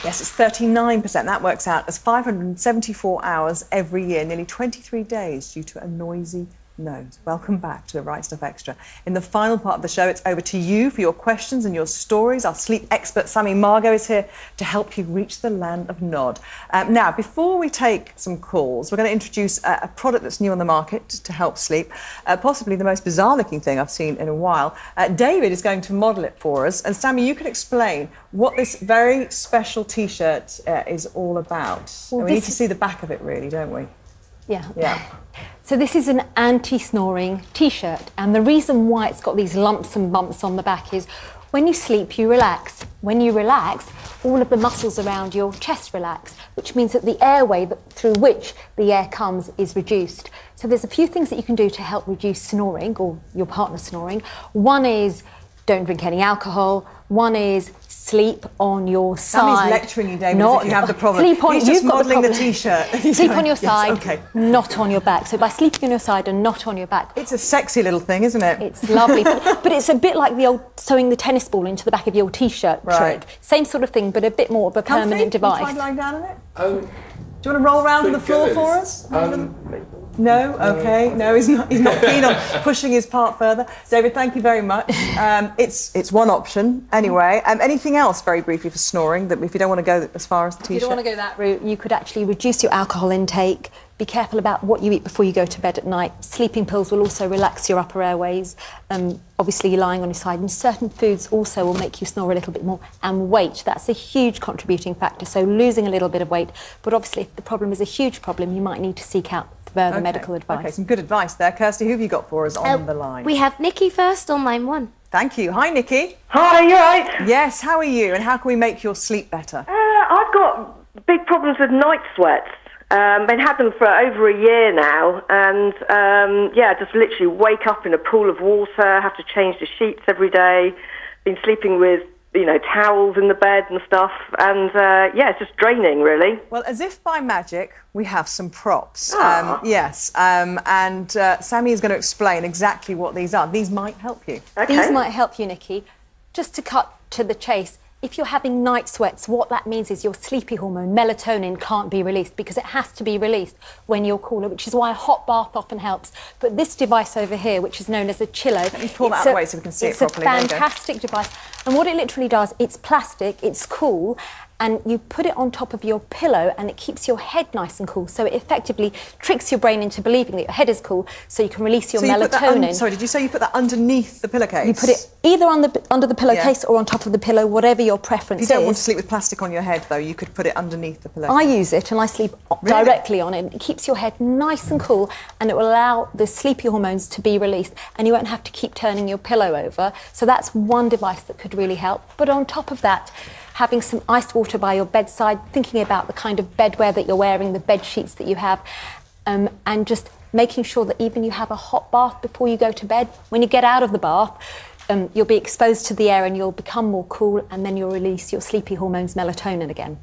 Yes, it's 39%. That works out as 574 hours every year, nearly 23 days due to a noisy nose. Welcome back to the Right Stuff Extra. In the final part of the show, it's over to you for your questions and your stories. Our sleep expert, Sammy Margo, is here to help you reach the land of Nod. Now, before we take some calls, we're going to introduce a product that's new on the market to help sleep, possibly the most bizarre-looking thing I've seen in a while. David is going to model it for us. And, Sammy, you can explain what this very special T-shirt is all about. Well, we need to see the back of it, really, don't we? Yeah. So this is an anti-snoring T-shirt, and the reason why it's got these lumps and bumps on the back is when you sleep, you relax. When you relax, all of the muscles around your chest relax, which means that the airway through which the air comes is reduced. So there's a few things that you can do to help reduce snoring, or your partner snoring. One is don't drink any alcohol. One is sleep on your side. Sammy's lecturing you, David, as if you have the problem. He's just modelling the T-shirt. Sleep on your side, not on your back. So by sleeping on your side and not on your back. It's a sexy little thing, isn't it? It's lovely. but it's a bit like the old sewing the tennis ball into the back of your T-shirt trick. Same sort of thing, but a bit more of a permanent device. Can you try lying down on it? Do you want to roll around on the floor for us? No? OK. No, he's not keen on pushing his part further. David, thank you very much. It's one option, anyway. Anything else, very briefly, for snoring, that if you don't want to go as far as the T-shirt? If you don't want to go that route, you could actually reduce your alcohol intake. Be careful about what you eat before you go to bed at night. Sleeping pills will also relax your upper airways. Obviously, you're lying on your side, and certain foods also will make you snore a little bit more. And weight, that's a huge contributing factor, so losing a little bit of weight. But obviously, if the problem is a huge problem, you might need to seek out further medical advice. OK, some good advice there. Kirsty, who have you got for us on the line? We have Nikki first on line 1. Thank you. Hi, Nikki. Hi, you right? Yes, how are you, and how can we make your sleep better? I've got big problems with night sweats. Been had them for over a year now, and yeah, just literally wake up in a pool of water, have to change the sheets every day, been sleeping with, you know, towels in the bed and stuff, and yeah, it's just draining, really. Well, as if by magic, we have some props. Yes, and Sammy is going to explain exactly what these are. These might help you. Okay. These might help you, Nikki. Just to cut to the chase, if you're having night sweats, what that means is your sleepy hormone, melatonin, can't be released because it has to be released when you're cooler, which is why a hot bath often helps. But this device over here, which is known as a chillo... Let me pull that out of the way so we can see it properly. It's a fantastic device. And what it literally does, it's plastic, it's cool, and you put it on top of your pillow and it keeps your head nice and cool. So it effectively tricks your brain into believing that your head is cool so you can release your melatonin. Sorry, did you say you put that underneath the pillowcase? You put it either under the pillowcase or on top of the pillow, whatever your preference is. You don't want to sleep with plastic on your head, though. You could put it underneath the pillowcase. I use it and I sleep directly on it. It keeps your head nice and cool and it will allow the sleepy hormones to be released and you won't have to keep turning your pillow over. So that's one device that could really help. But on top of that, having some iced water by your bedside, thinking about the kind of bedwear that you're wearing, the bed sheets that you have, and just making sure that even you have a hot bath before you go to bed. When you get out of the bath, you'll be exposed to the air and you'll become more cool, and then you'll release your sleepy hormones, melatonin again.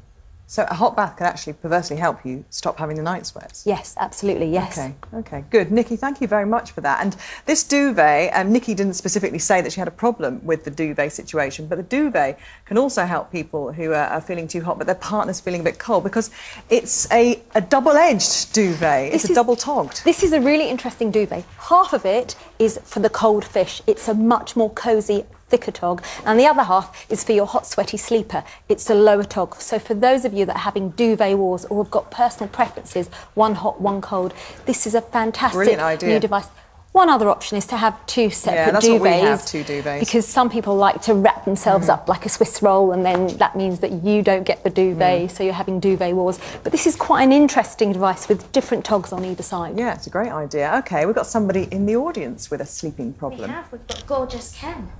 So a hot bath can actually perversely help you stop having the night sweats? Yes, absolutely, yes. OK, good. Nikki, thank you very much for that. And this duvet, Nikki didn't specifically say that she had a problem with the duvet situation, but the duvet can also help people who are feeling too hot but their partner's feeling a bit cold, because it's a double-edged duvet. It's a double-togged. This is a really interesting duvet. Half of it is for the cold fish. It's a much more cosy, thicker tog, and the other half is for your hot, sweaty sleeper. It's a lower tog. So for those of you that are having duvet wars or have got personal preferences, one hot, one cold, this is a fantastic new device. One other option is to have two separate that's duvets. What we have, two duvets. Because some people like to wrap themselves up like a Swiss roll, and then that means that you don't get the duvet, so you're having duvet wars. But this is quite an interesting device with different togs on either side. Yeah, it's a great idea. OK, we've got somebody in the audience with a sleeping problem. We've got gorgeous Ken.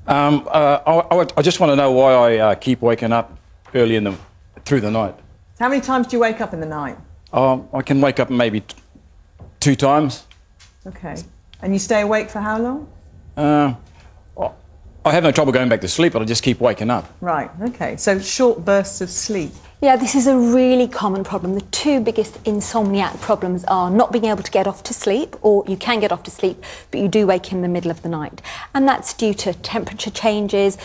I just want to know why I keep waking up early through the night. How many times do you wake up in the night? I can wake up maybe 2 times. OK. And you stay awake for how long? I have no trouble going back to sleep, but I just keep waking up. Right, OK. So short bursts of sleep. Yeah, this is a really common problem. The two biggest insomniac problems are not being able to get off to sleep, or you can get off to sleep, but you do wake in the middle of the night. And that's due to temperature changes,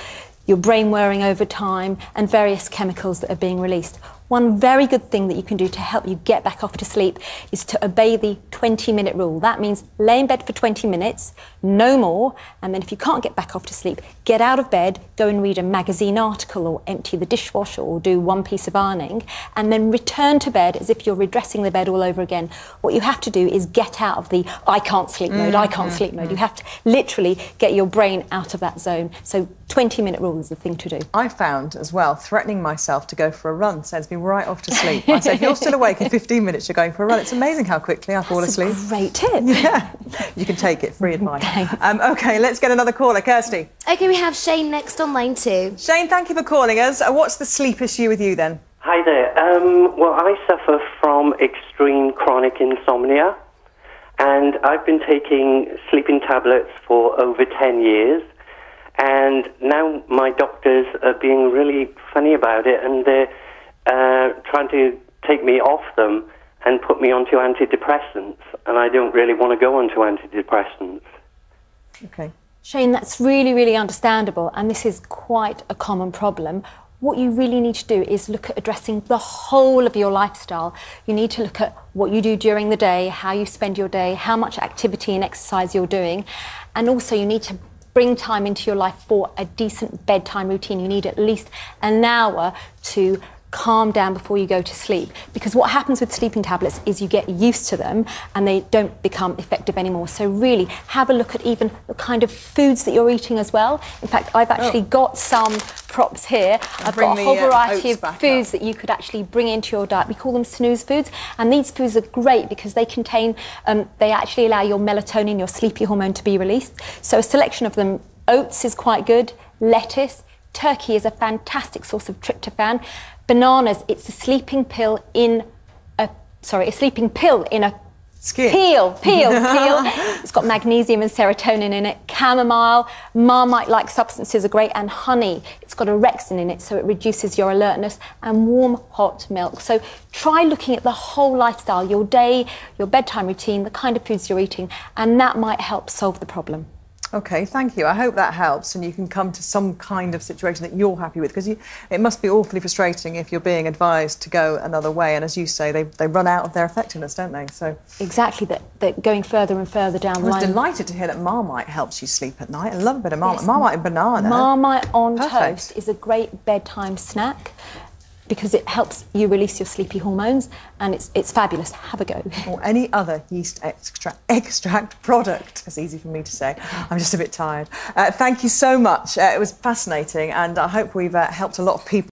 your brain wearing over time, and various chemicals that are being released. One very good thing that you can do to help you get back off to sleep is to obey the 20-minute rule. That means lay in bed for 20 minutes, no more, and then if you can't get back off to sleep, get out of bed, go and read a magazine article or empty the dishwasher or do one piece of ironing, and then return to bed as if you're redressing the bed all over again. What you have to do is get out of the I can't sleep mode, I can't sleep mode. You have to literally get your brain out of that zone. So 20-minute rule is the thing to do. I found as well, threatening myself to go for a run sends me right off to sleep. I say, if you're still awake in 15 minutes, you're going for a run. It's amazing how quickly I fall asleep. That's a great tip. Yeah, you can take it, free advice. OK, let's get another caller. Kirsty. OK, we have Shane next on line 2. Shane, thank you for calling us. What's the sleep issue with you then? Hi there. Well, I suffer from extreme chronic insomnia, and I've been taking sleeping tablets for over 10 years. And now my doctors are being really funny about it, and they're trying to take me off them and put me onto antidepressants. And I don't really want to go onto antidepressants. OK. Shane, that's really, really understandable, and this is quite a common problem. What you really need to do is look at addressing the whole of your lifestyle. You need to look at what you do during the day, how you spend your day, how much activity and exercise you're doing, and also you need to bring time into your life for a decent bedtime routine. You need at least an hour to calm down before you go to sleep, because what happens with sleeping tablets is you get used to them and they don't become effective anymore. So really have a look at even the kind of foods that you're eating as well. In fact, I've actually got some props here. I've got a whole variety of foods that you could actually bring into your diet. We call them snooze foods, and these foods are great because they contain, they actually allow your melatonin, your sleepy hormone, to be released. So a selection of them: oats is quite good, lettuce, turkey is a fantastic source of tryptophan. Bananas, it's a sleeping pill in a Skin. Peel. It's got magnesium and serotonin in it. Chamomile, Marmite-like substances are great, and honey. It's got orexin in it, so it reduces your alertness, and warm, hot milk. So try looking at the whole lifestyle, your day, your bedtime routine, the kind of foods you're eating, and that might help solve the problem. OK, thank you. I hope that helps and you can come to some kind of situation that you're happy with, because it must be awfully frustrating if you're being advised to go another way. And as you say, they run out of their effectiveness, don't they? So exactly, that going further and further down the line. I was delighted to hear that Marmite helps you sleep at night. I love a bit of Marmite. Yes. Marmite and banana. Marmite on toast is a great bedtime snack, because it helps you release your sleepy hormones, and it's fabulous. Have a go. Or any other yeast extract product. It's easy for me to say. I'm just a bit tired. Thank you so much. It was fascinating, and I hope we've helped a lot of people.